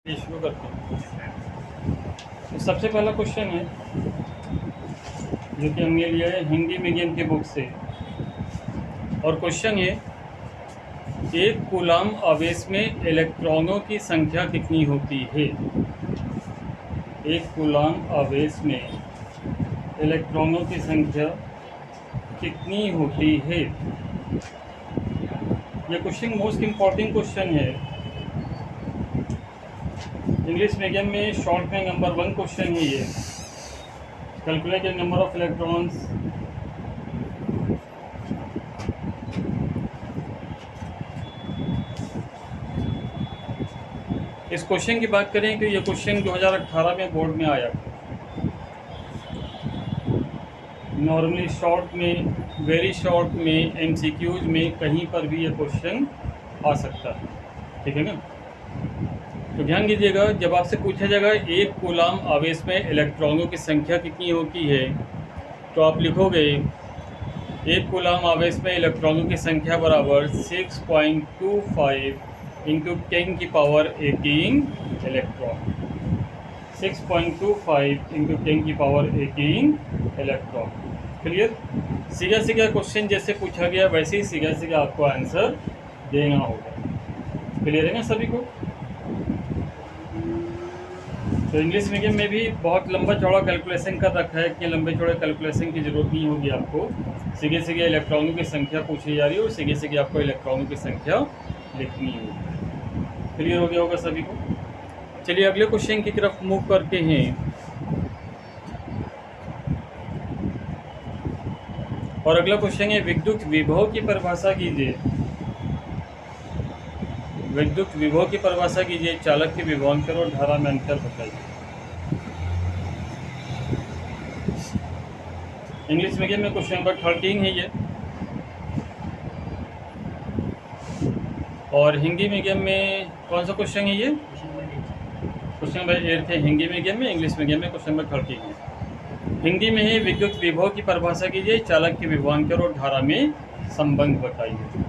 शुरू करते हैं। तो सबसे पहला क्वेश्चन है जो कि हमने लिया है हिंदी मीडियम की बुक से, और क्वेश्चन है एक कूलम आवेश में इलेक्ट्रॉनों की संख्या कितनी होती है। एक कूलम आवेश में इलेक्ट्रॉनों की संख्या कितनी होती है। यह क्वेश्चन मोस्ट इम्पॉर्टेंट क्वेश्चन है। इंग्लिश मीडियम में शॉर्ट में नंबर 1 क्वेश्चन है ये। Calculate the number of electrons. इस क्वेश्चन की बात करें कि ये क्वेश्चन 2018 में बोर्ड में आया। नॉर्मली शॉर्ट में, वेरी शॉर्ट में, एमसीक्यूज में कहीं पर भी ये क्वेश्चन आ सकता है, ठीक है ना। तो ध्यान दीजिएगा, जब आपसे पूछा जाएगा एक कूलम आवेश में इलेक्ट्रॉनों की संख्या कितनी होती है, तो आप लिखोगे एक कूलम आवेश में इलेक्ट्रॉनों की संख्या बराबर 6.25 इंटू 10 की पावर 18 इलेक्ट्रॉन। 6.25 इंटू 10 की पावर 18 इलेक्ट्रॉन। क्लियर। सीधा सीधा क्वेश्चन जैसे पूछा गया वैसे ही सीधा सीधा आपको आंसर देना होगा। क्लियर है ना सभी को। तो इंग्लिश मीडियम में भी बहुत लंबा चौड़ा कैलकुलेशन कर रखा है कि लंबे चौड़े कैलकुलेशन की ज़रूरत नहीं होगी आपको। सीधे सीधे इलेक्ट्रॉनों की संख्या पूछी जा रही है और सीधे सीधे आपको इलेक्ट्रॉनों की संख्या लिखनी होगी। क्लियर हो गया होगा सभी को। चलिए अगले क्वेश्चन की तरफ मूव करते हैं। और अगला क्वेश्चन है विद्युत विभव की परिभाषा कीजिए। विद्युत विभव की परिभाषा कीजिए, चालक के विभवांतर और धारा में अंतर बताइए। इंग्लिश मीडियम में क्वेश्चन नंबर 13 है ये, और हिंदी मीडियम में कौन सा क्वेश्चन है ये? क्वेश्चन नंबर 8 है हिंदी मीडियम में। इंग्लिश मीडियम में क्वेश्चन नंबर 13 है। हिंदी में है विद्युत विभव की परिभाषा कीजिए, चालक के विभवांतर और धारा में संबंध बताइए।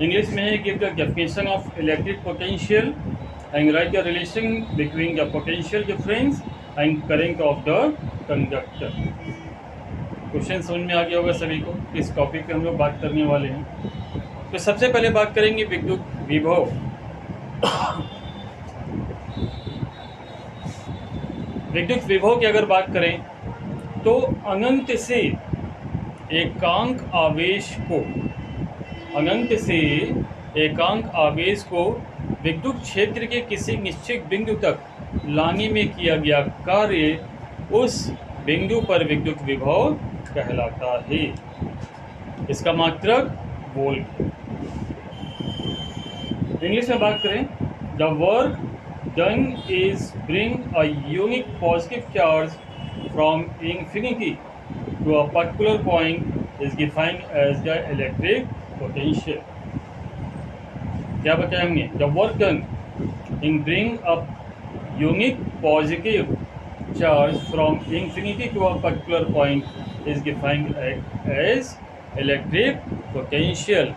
इंग्लिश में है give the definition of electric potential and right the relation between the potential difference and current of the conductor. Question समझ में आ गया होगा सभी को किस टॉपिक पे हम लोग बात करने वाले हैं। तो सबसे पहले बात करेंगे विद्युत विभव। विद्युत विभव की अगर बात करें तो अनंत से एकांक आवेश को, अनंत से एकांक आवेश को विद्युत क्षेत्र के किसी निश्चित बिंदु तक लाने में किया गया कार्य उस बिंदु पर विद्युत विभव कहलाता है। इसका मात्रक वोल्ट। इंग्लिश में बात करें, the work done is bring a unique positive charge from infinity to a particular point is defined as the electric potential. क्या बताया हमने? The work done in bring up unit positive charge from infinity to a particular point is defined as electric potential.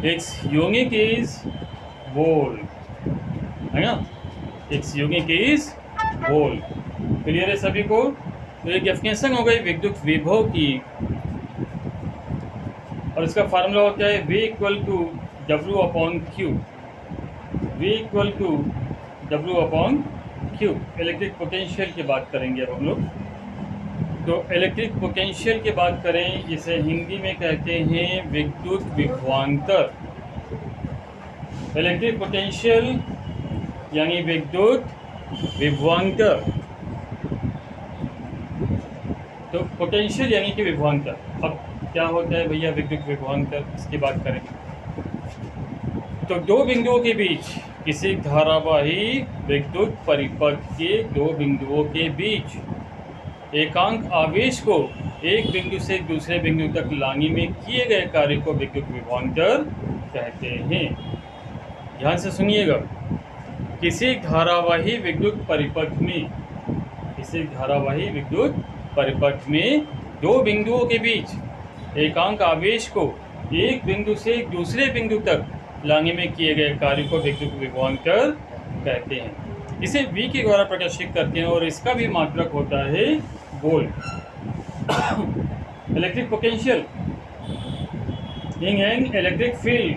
Its unit is volt, है ना। Its unit is volt. Clear है सभी को। तो एक डेफिनेशन हो गई विद्युत विभव की, और इसका फार्मूला होता है V equal to W upon Q। V equal to W upon Q। Electric potential की बात करेंगे अब हम लोग। तो इलेक्ट्रिक पोटेंशियल की बात करें, जिसे हिंदी में कहते हैं विद्युत विभवांतर। इलेक्ट्रिक पोटेंशियल यानी विद्युत विभवांतर। तो पोटेंशियल यानी कि विभवांतर। अब क्या होता है भैया विद्युत विभवांतर, इसकी बात करें तो दो बिंदुओं के बीच, किसी धारावाही विद्युत परिपथ के दो बिंदुओं के बीच एकांक आवेश को एक बिंदु से दूसरे बिंदु तक लाने में किए गए कार्य को विद्युत विभवांतर कहते हैं। ध्यान से सुनिएगा, किसी धारावाही विद्युत परिपथ में, किसी धारावाही विद्युत परिपथ में दो बिंदुओं के बीच एकांक आवेश को एक बिंदु से दूसरे बिंदु तक लाने में किए गए कार्य को विद्युत विभवांतर कहते हैं। इसे V के द्वारा प्रकाशित करते हैं और इसका भी मात्रक होता है volt. Electric potential in an electric field,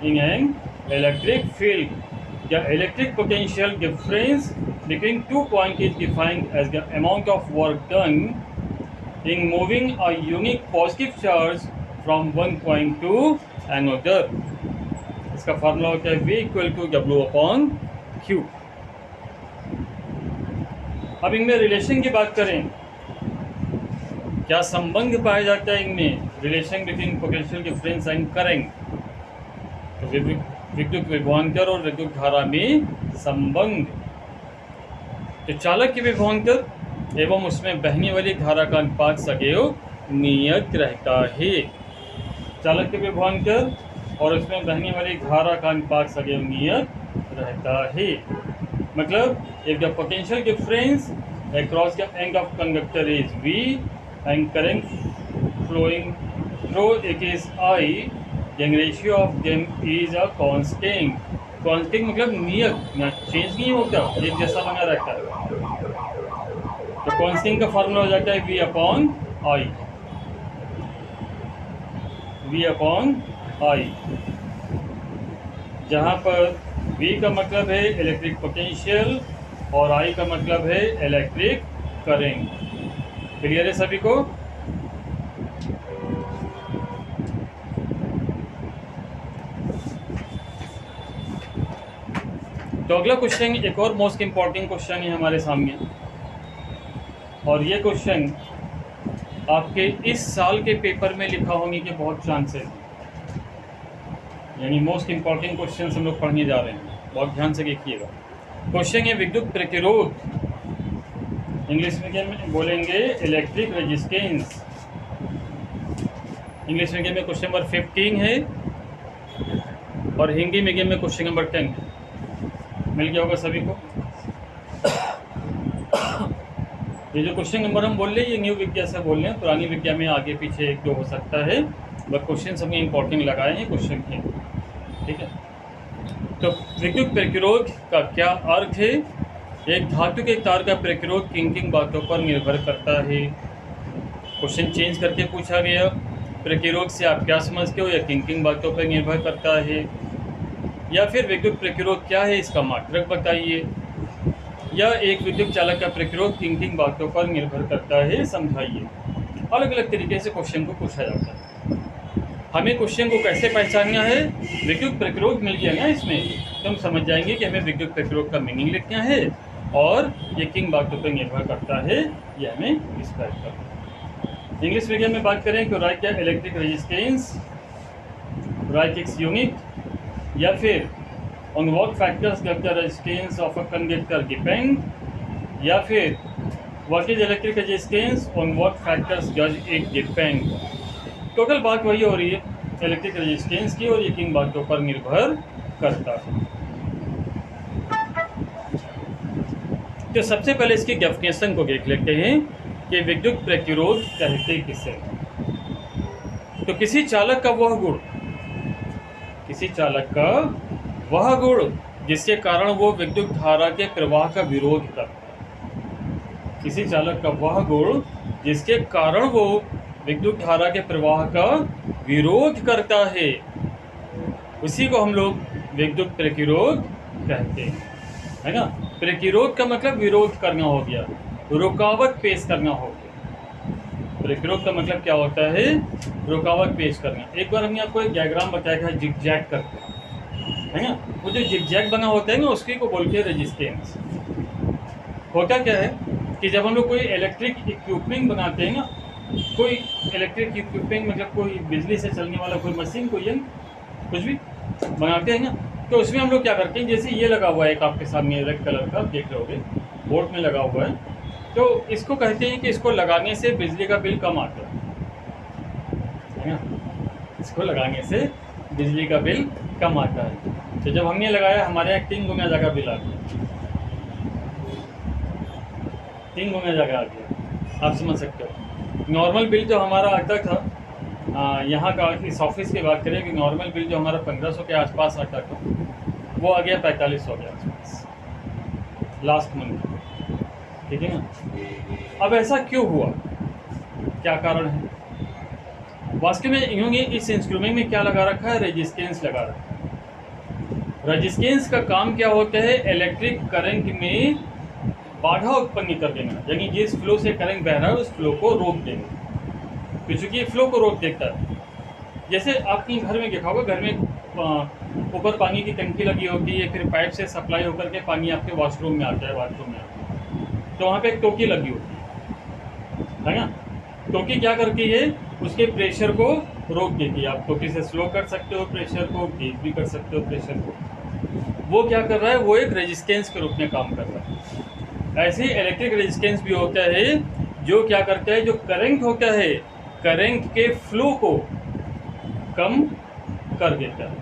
in an electric field या electric potential difference between two point is defined as the amount of work done in moving a unique positive charge from one point to another. इसका formula होता है V equal to W/Q। अब इनमें relation की बात करें, क्या संबंध पाया जाता है इनमें, relation between potential difference and current. तो विद्युत विभवांतर और विद्युत धारा में संबंध। तो चालक के विभवांतर एवं उसमें बहने वाली धारा का अनुपात सदैव नियत रहता है। चालक के विभवांतर और उसमें बहने वाली धारा का अनुपात सदैव नियत रहता है। मतलब if the potential difference across the end of conductor is V and current flowing through it is I, then ratio of them is a constant। constant मतलब नियत, चेंज नहीं होता, एक जैसा बना रहता है। तो constant का फार्मूला हो जाता है V/I, V/I, जहाँ पर V का मतलब है इलेक्ट्रिक पोटेंशियल और I का मतलब है इलेक्ट्रिक करंट। क्लियर है सभी को? तो अगला क्वेश्चन एक और मोस्ट इम्पॉर्टेंट क्वेश्चन है हमारे सामने, और ये क्वेश्चन आपके इस साल के पेपर में लिखा होने के बहुत चांसेस, यानी मोस्ट इम्पॉर्टेंट क्वेश्चन हम लोग पढ़ने जा रहे हैं, बहुत ध्यान से देखिएगा। क्वेश्चन है विद्युत प्रतिरोध, इंग्लिश में बोलेंगे इलेक्ट्रिक रेजिस्टेंस। इंग्लिश मीडियम में क्वेश्चन नंबर 15 है और हिंदी मीडियम में क्वेश्चन नंबर 10 है। मिल गया होगा सभी को। ये जो क्वेश्चन नंबर हम बोल रहे हैं ये न्यू विज्ञा से बोल रहे हैं, पुरानी विज्ञा में आगे पीछे एक दो हो सकता है, बट क्वेश्चन सबने इंपॉर्टेंट लगाए हैं क्वेश्चन के, ठीक है। तो विद्युत प्रतिरोध का क्या अर्थ है? एक धातु के तार का प्रतिरोध किन बातों पर निर्भर करता है? क्वेश्चन चेंज करके पूछा गया, प्रतिरोध से आप क्या समझते हो, या किन बातों पर निर्भर करता है, या फिर विद्युत प्रतिरोध क्या है इसका मात्रक बताइए, या एक विद्युत चालक का प्रतिरोध किन बातों पर निर्भर करता है समझाइए। अलग अलग तरीके से क्वेश्चन को पूछा जाता है। हमें क्वेश्चन को कैसे पहचानना है? विद्युत प्रतिरोध मिल गया ना इसमें, तो हम समझ जाएंगे कि हमें विद्युत प्रतिरोध का मीनिंग लिखना है और ये किन बातों पर निर्भर करता है ये हमें डिस्क्राइब करना है। इंग्लिश मीडियम में बात करें तो राइट क्या electric resistance, right its unit, या फिर on what factors the resistance of a conductor depend, या फिर what is electric resistance, on what factors does it depend. Total बात वही हो रही है इलेक्ट्रिक रेजिस्टेंस की, और ये किन बातों पर निर्भर करता है। तो सबसे पहले इसकी डेफिनेशन को देख लेते हैं कि विद्युत प्रतिरोध कहते किसे। तो किसी चालक का वह गुण, किसी चालक का वह गुण जिसके कारण वो विद्युत धारा के प्रवाह का विरोध करता है। किसी चालक का वह गुण जिसके कारण वो विद्युत धारा के प्रवाह का विरोध करता है, उसी को हम लोग विद्युत प्रतिरोध कहते हैं, है ना। प्रतिरोध का मतलब विरोध करना हो गया, रुकावट पेश करना हो गया। प्रतिरोध का मतलब क्या होता है? रुकावट पेश करना। एक बार हमने आपको एक डायग्राम बताया था जिगजैग करके, है ना। वो जो जिगजैग बना होता है ना उसकी को बोलते हैं रेजिस्टेंस। होता क्या है कि जब हम लोग कोई इलेक्ट्रिक इक्विपमेंट बनाते हैं ना, कोई इलेक्ट्रिक इक्विपमेंट मतलब कोई बिजली से चलने वाला कोई मशीन, कोई यंत्र, कुछ भी बनाते हैं ना, तो उसमें हम लोग क्या करते हैं, जैसे ये लगा हुआ है एक आपके सामने रेड कलर का, देख रहे होगे बोर्ड में लगा हुआ है, तो इसको कहते हैं कि इसको लगाने से बिजली का बिल कम आता है ना। इसको लगाने से बिजली का बिल कम आता है। तो जब हमने लगाया हमारे यहाँ 3 गुना ज़्यादा बिल आ गया, 3 गुना ज़्यादा आ गया, आप समझ सकते हो। नॉर्मल बिल जो हमारा आता था, यहाँ का इस ऑफिस की बात करें कि नॉर्मल बिल जो हमारा 1500 के आसपास आता था, वो आ गया 4500 के आसपास। लास्ट मंथ, ठीक है ना। अब ऐसा क्यों हुआ, क्या कारण है? वास्तव में इन्होंने इस इंस्ट्रूमेंट में क्या लगा रखा है, रेजिस्टेंस लगा रखा है। रेजिस्टेंस का काम क्या होता है, इलेक्ट्रिक करंट में बाधा उत्पन्न कर देना, यानी जिस फ्लो से करंट बह रहा है उस फ्लो को रोक देना, क्योंकि फ्लो को रोक देता है। जैसे आपके घर में देखा होगा, घर में ऊपर पानी की टंकी लगी होती है, फिर पाइप से सप्लाई होकर के पानी आपके वॉशरूम में आता है, बाथरूम में आता है, तो वहाँ पे एक टोकी लगी होती है ना। टोकी क्या करती है, उसके प्रेशर को रोक देती है। आप टोकी से स्लो कर सकते हो प्रेशर को, तेज भी कर सकते हो प्रेशर को। वो क्या कर रहा है, वो एक रेजिस्टेंस के रूप में काम कर रहा है। ऐसे ही इलेक्ट्रिक रेजिस्टेंस भी होता है, जो क्या करता है, जो करंट होता है, करंट के फ्लो को कम कर देता है,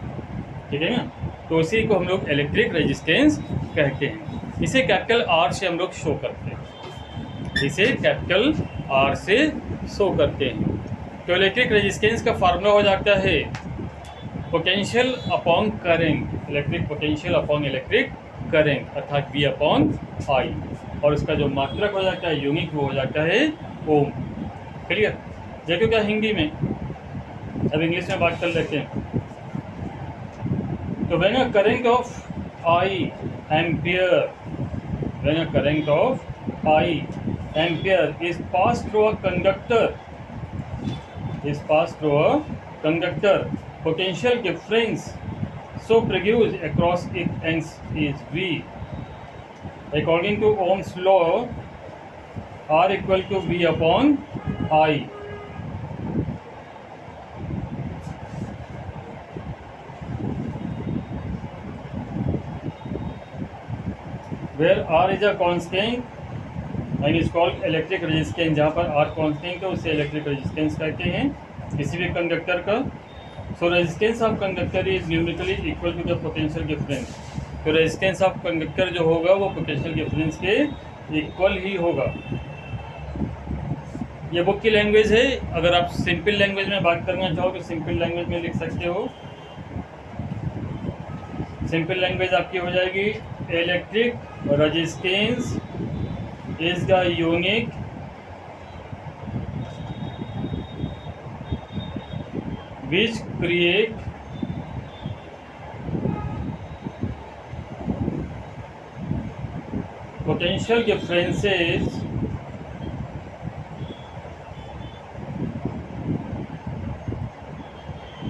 ठीक है ना। तो इसी को हम लोग इलेक्ट्रिक रेजिस्टेंस कहते हैं। इसे कैपिटल आर से हम लोग शो करते हैं, इसे कैपिटल आर से शो करते हैं। तो इलेक्ट्रिक रेजिस्टेंस का फार्मूला हो जाता है potential upon current, electric potential upon electric current, अर्थात V अपॉन आई, और उसका जो मात्रक हो जाता है यूनिट, वो हो जाता है ओम। क्लियर? देखो क्या हिंदी में, अब इंग्लिश में बात कर लेते हैं। तो when a current of I ampere, when a current of I ampere is pass through a conductor, is passed through a conductor, potential difference so produced across it is V. According to Ohm's law, R equal to V upon I. Where R is a constant and is called electric resistance, जहाँ पर R constant है उसे electric resistance कहते हैं किसी भी conductor का। So resistance of conductor is numerically equal to the potential difference. तो रेजिस्टेंस ऑफ कंडक्टर जो होगा वो पोटेंशियल डिफरेंस के इक्वल ही होगा। ये बुक की लैंग्वेज है, अगर आप सिंपल लैंग्वेज में बात करना चाहो तो सिंपल लैंग्वेज में लिख सकते हो। सिंपल लैंग्वेज आपकी हो जाएगी, electric resistance is the unit which create potential differences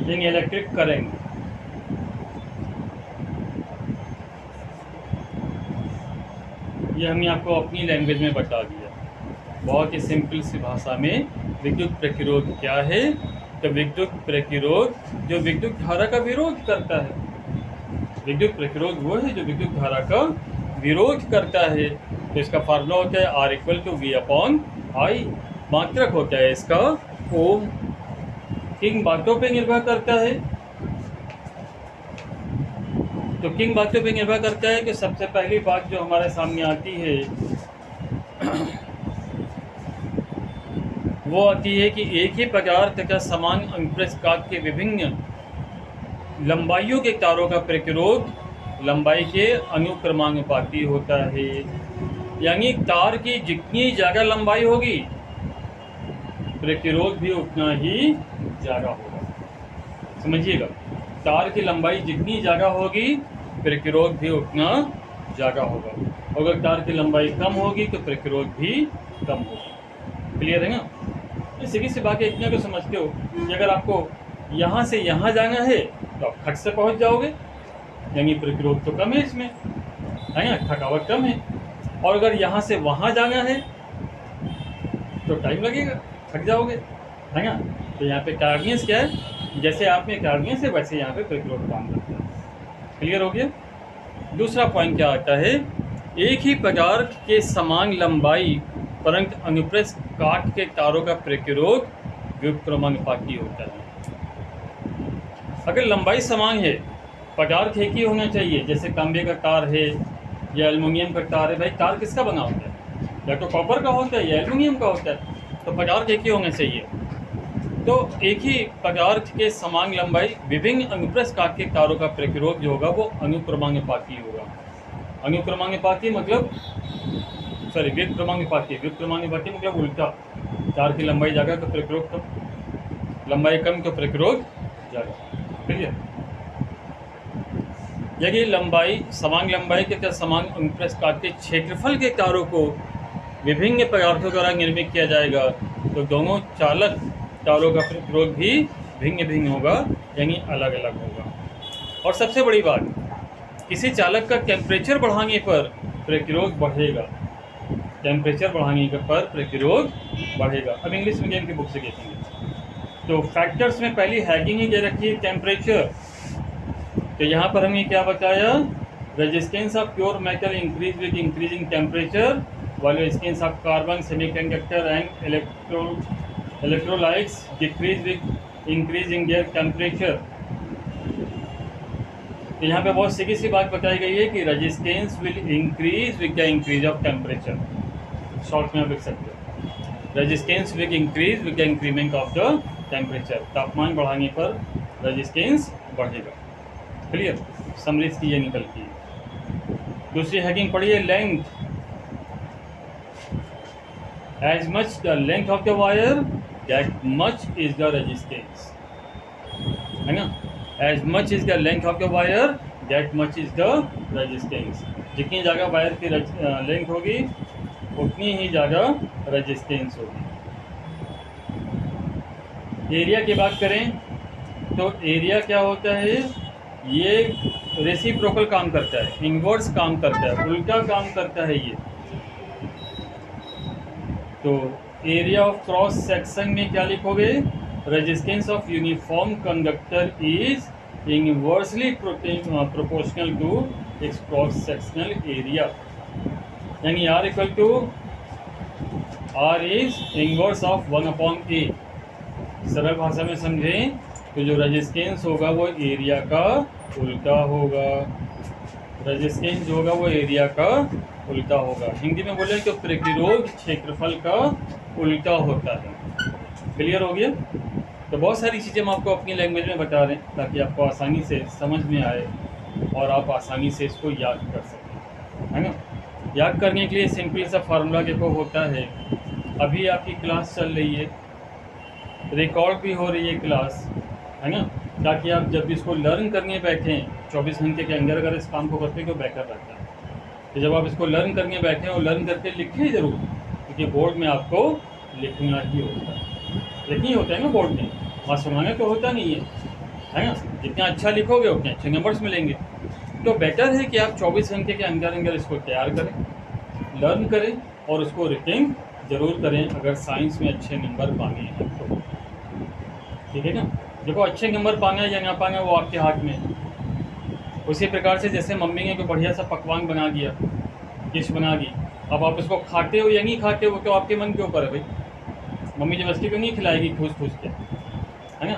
in electric current। ये हमने आपको अपनी लैंग्वेज में बता दिया, बहुत ही सिंपल सी भाषा में। विद्युत प्रतिरोध क्या है? तो विद्युत प्रतिरोध जो विद्युत धारा का विरोध करता है। विद्युत प्रतिरोध वो है जो विद्युत धारा का विरोध करता है। तो इसका फार्मूला होता है R equal to V upon I. मात्रक होता है इसका ओम। किन बातों पे निर्भर करता है? तो किन बातों पे निर्भर करता है कि सबसे पहली बात जो हमारे सामने आती है वो आती है कि एक ही पदार्थ का समान अनुप्रस्थ काट के विभिन्न लंबाइयों के तारों का प्रतिरोध लंबाई के अनुक्रमानुपाती होता है। यानी तार की जितनी ज़्यादा लंबाई होगी प्रतिरोध भी उतना ही ज़्यादा होगा। समझिएगा, तार की लंबाई जितनी ज़्यादा होगी प्रतिरोध भी उतना ज़्यादा होगा। अगर तार की लंबाई कम होगी तो प्रतिरोध भी कम होगा। क्लियर है ना? सीधी सी बात है, इतना तो समझते हो कि अगर आपको यहाँ से यहाँ जाना है तो आप खट से पहुँच जाओगे, यानी प्रतिरोध तो कम है इसमें, है ना, थकावट कम है। और अगर यहाँ से वहाँ जाना है तो टाइम लगेगा, थक जाओगे, है ना। तो यहाँ पे कार्डियंस क्या है, जैसे आप में कार्डियंस है वैसे यहाँ पे प्रतिरोध काम करता है। क्लियर हो गया? दूसरा पॉइंट क्या आता है, एक ही पदार्थ के समान लंबाई परंतु अनुप्रस्थ काट के तारों का प्रतिरोध व्युत्क्रमानुपाती होता है। अगर लंबाई समान है, पदार्थ एक ही होना चाहिए, जैसे तांबे का तार है या एल्युमिनियम का तार है। भाई तार किसका बना होता है? या तो कॉपर का होता है या एल्युमिनियम का होता है। तो पदार्थ एक ही होना चाहिए। तो एक ही पदार्थ के समान लंबाई विभिन्न अनुप्रस्थ काट के तारों का प्रतिरोध जो होगा वो अनुक्रमानुपाती होगा। अनुक्रमानुपाती मतलब व्युत्क्रमानुपाती मतलब उल्टा। तार की लंबाई ज़्यादा तो प्रतिरोध कम, लंबाई कम तो प्रतिरोध ज़्यादा। क्लियर? यदि समान लंबाई के समान अनुप्रस्थ के क्षेत्रफल के तारों को विभिन्न पदार्थों द्वारा निर्मित किया जाएगा तो दोनों चालक तारों का प्रतिरोध भी भिन्न भिन्न होगा, यानी अलग अलग होगा। और सबसे बड़ी बात, किसी चालक का टेम्परेचर बढ़ाने पर प्रतिरोध बढ़ेगा, टेम्परेचर बढ़ाने पर प्रतिरोध बढ़ेगा। अब इंग्लिश मीडियम की बुक से देखेंगे तो फैक्टर्स में पहली हैगिंग ही दे रखी है टेम्परेचर। तो यहाँ पर हमने क्या बताया, resistance of pure metal increase with increasing temperature while resistance of carbon, semiconductor and electrolytes decrease with increasing their temperature। तो यहाँ पे बहुत सीधी सी बात बताई गई है कि resistance will increase with the increase of temperature. Short में आप लिख सकते हो, resistance will increase with the increment of the temperature. तापमान बढ़ाने पर रेजिस्टेंस बढ़ेगा। क्लियर? समरीज की ये निकलती है। दूसरी हैगिंग पढ़िए, length. As much the length of the wire, that much is the resistance, है ना? As much is the length of the wire, that much is the resistance। जितनी ज़्यादा वायर की लेंथ होगी उतनी ही ज़्यादा रेजिस्टेंस होगी। एरिया की बात करें तो एरिया क्या होता है, ये रेसिप्रोकल काम करता है, इनवर्स काम करता है, उल्टा काम करता है ये। तो एरिया ऑफ क्रॉस सेक्शन में क्या लिखोगे, resistance of uniform conductor is inversely proportional to its cross sectional area, यानी R equal to R is inverse of 1/A। सरल भाषा में समझें तो जो रेजिस्टेंस होगा वो एरिया का उल्टा होगा, रेजिस्टेंस जो होगा वो एरिया का उल्टा होगा। हिंदी में बोले तो प्रतिरोध क्षेत्रफल का उल्टा होता है। क्लियर हो गया? तो बहुत सारी चीज़ें हम आपको अपनी लैंग्वेज में बता रहे हैं ताकि आपको आसानी से समझ में आए और आप आसानी से इसको याद कर सकें, है ना? याद करने के लिए सिंपल सा फार्मूला देखो होता है, अभी आपकी क्लास चल रही है, रिकॉर्ड भी हो रही है क्लास, है ना? ताकि आप जब इसको लर्न करने बैठें 24 घंटे के अंदर अगर इस काम को करते तो बेहतर रहता है। तो जब आप इसको लर्न करने बैठे और लर्न करके लिखें ज़रूर, क्योंकि बोर्ड में आपको लिखना ही होता है, लिखनी होता है ना बोर्ड में, वहाँ सुनाने तो होता नहीं है ना? जितना अच्छा लिखोगे उतने अच्छे नंबर्स मिलेंगे। तो बेटर है कि आप 24 घंटे के अंदर अंदर इसको तैयार करें, लर्न करें और उसको रिटेन ज़रूर करें अगर साइंस में अच्छे नंबर पाने हैं तो। ठीक है ना? देखो अच्छे नंबर पाना या ना पाना वो आपके हाथ में है। उसी प्रकार से जैसे मम्मी ने कोई बढ़िया सा पकवान बना दिया, डिश बना दी, अब आप उसको खाते हो या नहीं खाते हो तो आपके मन के ऊपर है भाई। मम्मी जबरदस्ती को नहीं खिलाएगी ठूस ठूस के, है ना?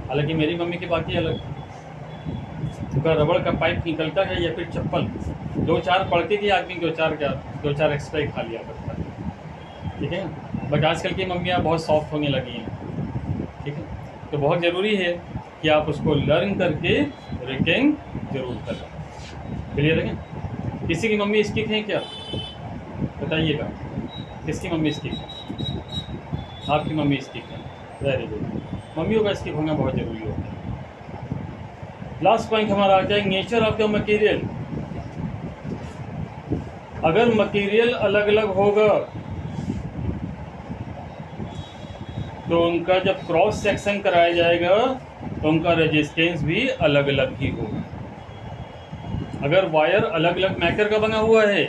हालांकि मेरी मम्मी की बात ही अलग, उनका रबड़ का पाइप निकलता है या फिर चप्पल, 2-4 पड़ती थी आदमी 2-4 एक्स्ट्रा ही खा लिया करता है। ठीक है ना? बट आजकल की मम्मियाँ बहुत सॉफ्ट होने लगी हैं। ठीक है? तो बहुत ज़रूरी है कि आप उसको लर्न करके रिटेन जरूर करें। क्लियर है? किसी की मम्मी स्टिक है क्या, बताइएगा? किसकी मम्मी स्टिक है? आपकी मम्मी स्टिक है, वेरी गुड। मम्मियों का स्टिक होना बहुत ज़रूरी होता है। लास्ट पॉइंट हमारा आता है नेचर ऑफ द मटेरियल। अगर मटेरियल अलग अलग होगा तो उनका जब क्रॉस सेक्शन कराया जाएगा तो उनका रेजिस्टेंस भी अलग अलग ही होगा। अगर वायर अलग अलग मैटर का बना हुआ है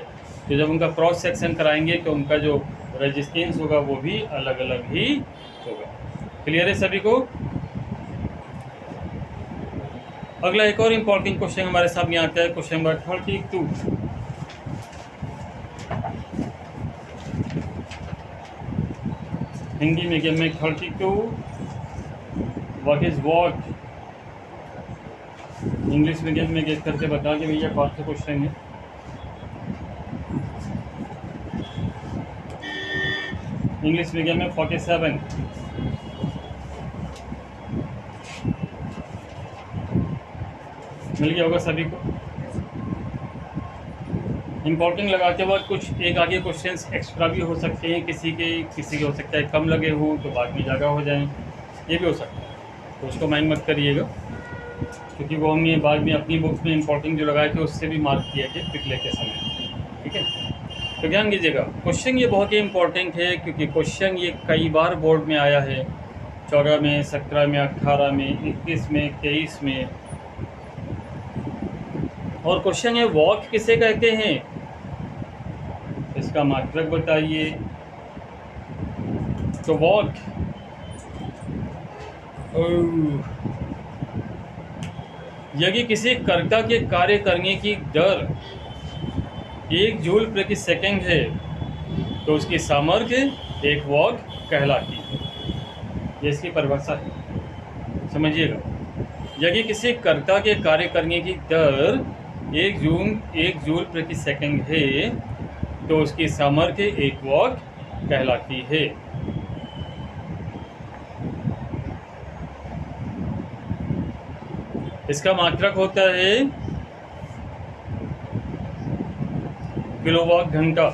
तो जब उनका क्रॉस सेक्शन कराएंगे तो उनका जो रेजिस्टेंस होगा वो भी अलग अलग ही होगा। क्लियर है सभी को? अगला एक और इम्पॉर्टेंट क्वेश्चन हमारे सामने आता है, क्वेश्चन नंबर 32। हिंदी मीडियम में 32 what is what, English medium में गेस करके बता के भैया कौन से क्वेश्चन है। इंग्लिश मीडियम में 47। मिल गया होगा सभी को? इम्पोर्टेंट लगाते वक्त कुछ एक आगे क्वेश्चंस एक्स्ट्रा भी हो सकते हैं, किसी के हो सकता है कम लगे हों तो बाद में ज़्यादा हो जाएं, ये भी हो सकता है, तो उसको माइंड मत करिएगा, क्योंकि वो हमने बाद में अपनी बुक्स में इम्पोर्टेंट जो लगाए थे उससे भी मार्क किया कि पिक लेते समय, ठीक है। तो ध्यान दीजिएगा, क्वेश्चन ये बहुत ही इम्पोर्टेंट है, क्योंकि क्वेश्चन ये कई बार बोर्ड में आया है, 14 में, 17 में, 18 में, 21 में, 23 में। और क्वेश्चन है वॉक किसे कहते हैं, इसका मात्रक बताइए। तो वॉक यदि किसी कर्ता के कार्य करने की दर 1 जूल प्रति सेकंड है तो उसकी सामर्थ्य 1 वॉट कहलाती है। ये इसकी परिभाषा है, समझिएगा। यदि किसी कर्ता के कार्य करने की दर 1 जूल प्रति सेकंड है तो उसकी सामर्थ्य 1 वॉट कहलाती है। इसका मात्रक होता है किलोवाट घंटा,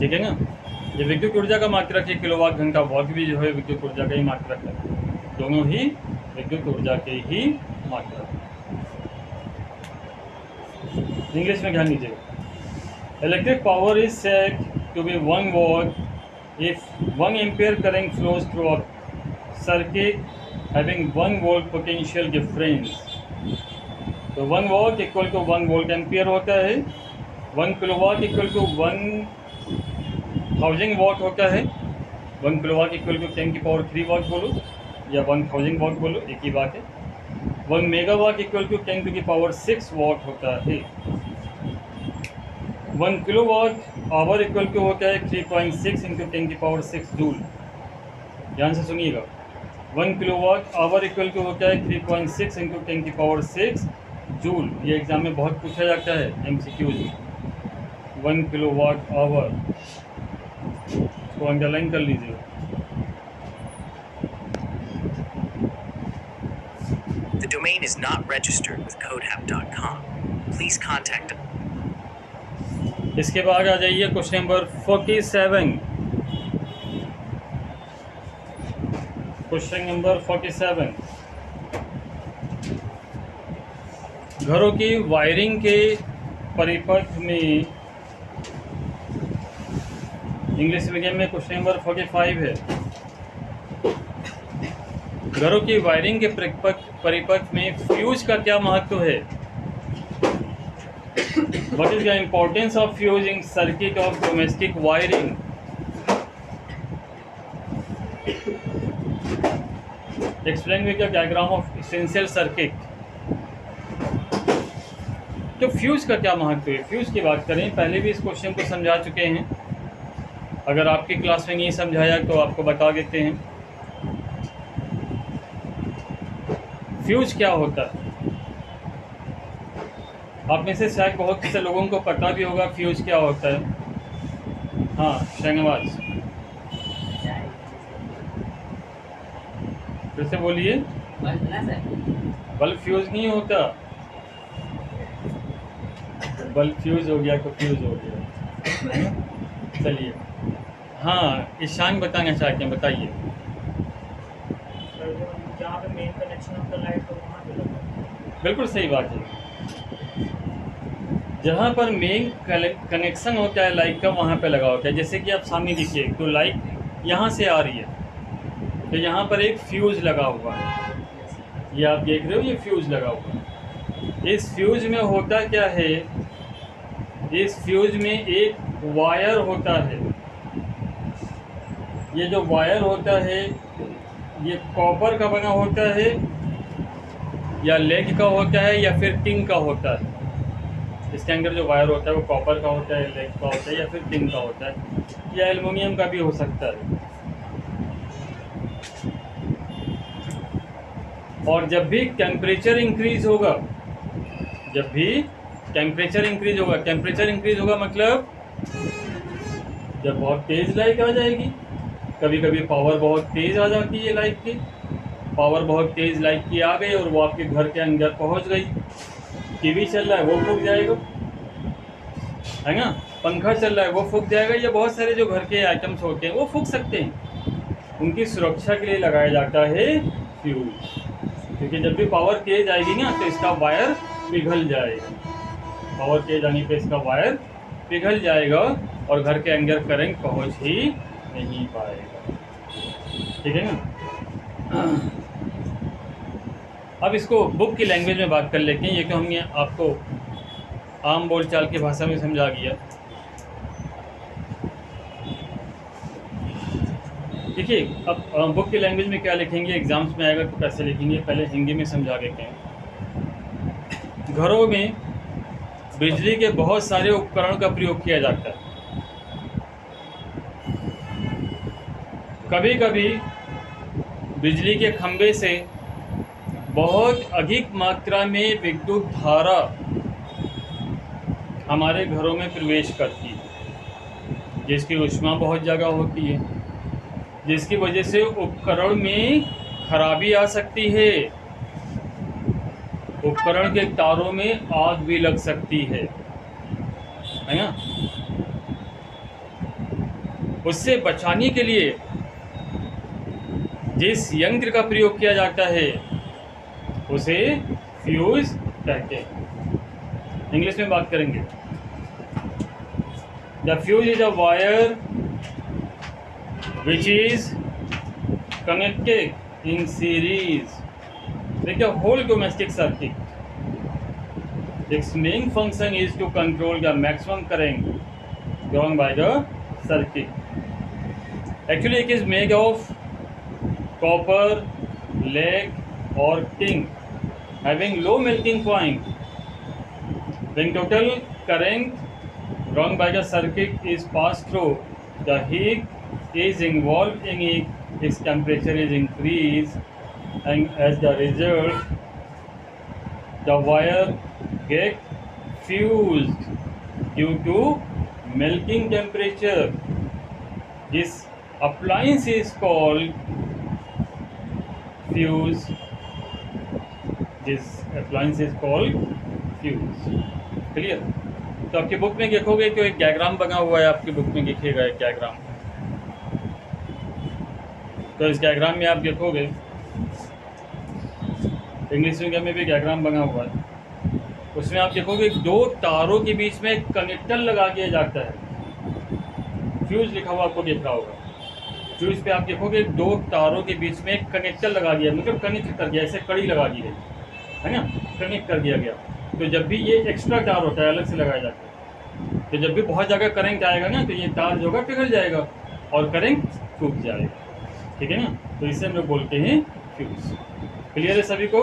ठीक है ना। ये विद्युत ऊर्जा का मात्रक है किलोवाट घंटा, वॉट भी जो है विद्युत ऊर्जा का ही मात्रक है, दोनों ही विद्युत ऊर्जा के ही मात्रक। इंग्लिश में ध्यान दीजिएगा। Electric power is said to be 1 watt if 1 ampere current flows through a circuit having 1 volt potential difference। तो 1 watt equal to 1 volt ampere होता है, 1 किलोवाट इक्वल टू 1000 वॉट होता है, 1 किलोवाट इक्वल टू 10⁻³ वॉट बोलो या 1000 what बोलो, एक ही बात है। 1 मेगावाट इक्वल टू 10⁻6 वॉट होता है। 1 किलोवाट आवर इक्वल टू होता है 3.6 × 10⁻6 जूल। ध्यान से सुनिएगा, 1 किलोवाट आवर इक्वल टू होता है 3.6 × 10⁻6 जूल। ये एग्जाम में बहुत पूछा जाता है MCQs में। 1 किलोवाट आवर, इसको अंडरलाइन कर लीजिए। The domain is not registered with codehab.com. Please contact us. इसके बाद आ जाइए क्वेश्चन नंबर 47। क्वेश्चन नंबर 47, घरों की वायरिंग के परिपथ में, इंग्लिश मीडियम में क्वेश्चन नंबर 45 है। घरों की वायरिंग के परिपथ में फ्यूज का क्या महत्व है। What is the importance of fuse in circuit of domestic wiring? Explain with the diagram of essential circuit। तो फ्यूज का क्या महत्व है, फ्यूज की बात करें, पहले भी इस क्वेश्चन को समझा चुके हैं, अगर आपकी क्लास में नहीं समझाया तो आपको बता देते हैं। फ्यूज क्या होता है, आप में से शायद बहुत से लोगों को पता भी होगा फ्यूज क्या होता है। हाँ शहनवाज, फिर से बोलिए। बल्ब फ्यूज नहीं होता, बल्ब फ्यूज हो गया तो फ्यूज हो गया। चलिए, हाँ ईशान बताना चाहते हैं, बताइए। जहाँ पे मेन कनेक्शन होता है लाइट तो वहाँ पे लगा है। बिल्कुल सही बात है, जहाँ पर मेन कनेक्शन होता है लाइट का वहाँ पे लगा होता है। जैसे कि आप सामने देखिए, तो लाइट यहाँ से आ रही है, तो यहाँ पर एक फ्यूज़ लगा हुआ है, ये आप देख रहे हो, ये फ्यूज़ लगा हुआ है। इस फ्यूज़ में होता क्या है, इस फ्यूज़ में एक वायर होता है। ये जो वायर होता है ये कॉपर का बना होता है, या लेड का होता है, या फिर टिन का होता है। इसके अंदर जो वायर होता है वो कॉपर का होता है, लेड का होता है, या फिर टिन का होता है, या एल्युमिनियम का भी हो सकता है। और जब भी टेम्परेचर इंक्रीज होगा, जब भी टेम्परेचर इंक्रीज होगा, टेम्परेचर इंक्रीज होगा मतलब जब बहुत तेज़ लाइट आ जाएगी, कभी कभी पावर बहुत तेज़ आ जाती है लाइट की, पावर बहुत तेज़ लाइट की आ गई और वो आपके घर के अंदर पहुंच गई, टीवी चल रहा है वो रुक जाएगा, है ना। पंखा चल रहा है वो फूक जाएगा, या बहुत सारे जो घर के आइटम्स होते हैं वो फूक सकते हैं। उनकी सुरक्षा के लिए लगाया जाता है फ्यूज, क्योंकि जब भी पावर तेज आएगी ना तो इसका वायर पिघल जाएगा। पावर तेज आने पे इसका वायर पिघल जाएगा और घर के अंदर करंट पहुंच ही नहीं पाएगा। ठीक है ना। अब इसको बुक की लैंग्वेज में बात कर लेते हैं, ये तो हमने आपको आम बोलचाल की भाषा में समझा दिया। देखिए अब बुक की लैंग्वेज में क्या लिखेंगे, एग्जाम्स में आएगा तो कैसे लिखेंगे, पहले हिंदी में समझा देते हैं। घरों में बिजली के बहुत सारे उपकरण का प्रयोग किया जाता है। कभी कभी बिजली के खंभे से बहुत अधिक मात्रा में विद्युत धारा हमारे घरों में प्रवेश करती है, जिसकी ऊष्मा बहुत ज़्यादा होती है, जिसकी वजह से उपकरण में खराबी आ सकती है। उपकरण के तारों में आग भी लग सकती है ना। उससे बचाने के लिए जिस यंत्र का प्रयोग किया जाता है उसे फ्यूज कहते हैं। इंग्लिश में बात करेंगे। The fuse is a wire which is connected in series with the whole domestic circuit. Its main function is to control the maximum current drawn by the circuit. Actually, it is made of copper, lead, or tin, having low melting point. When total current drawn by the circuit is passed through, the heat is involved in it, its temperature is increased, and as the result the wire get fused due to melting temperature. This appliance is called fuse. This appliance is called fuse. Clear? तो आपकी book में देखोगे तो एक diagram बना हुआ है, आपकी बुक में दिखेगा एक डायग्राम। तो इस डायग्राम में आप देखोगे, इंग्लिश मीडियम में भी डायग्राम बना हुआ है, उसमें आप देखोगे दो तारों के बीच में एक कनेक्टर लगा दिया जाता है। फ्यूज लिखा हुआ आपको दिख रहा होगा। फ्यूज पे आप देखोगे दो तारों के बीच में एक कनेक्टर लगा दिया, मतलब कनेक्ट कर दिया, ऐसे कड़ी लगा दी गई है ना, कनेक्ट कर दिया गया। तो जब भी ये एक्स्ट्रा तार होता है, अलग से लगाया जाता है, तो जब भी बहुत ज़्यादा करंट आएगा ना तो ये तार जो होगा पिघल जाएगा और करंट फूक जाएगा। ठीक है ना, तो इसे हम लोग बोलते हैं फ्यूज। क्लियर है सभी को?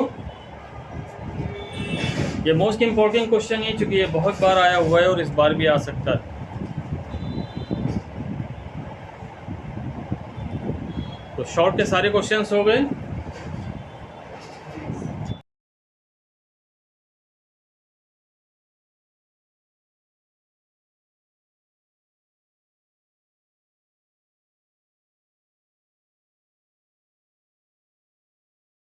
ये मोस्ट इम्पोर्टेंट क्वेश्चन है, चूँकि ये बहुत बार आया हुआ है और इस बार भी आ सकता है। तो शॉर्ट के सारे क्वेश्चंस हो गए।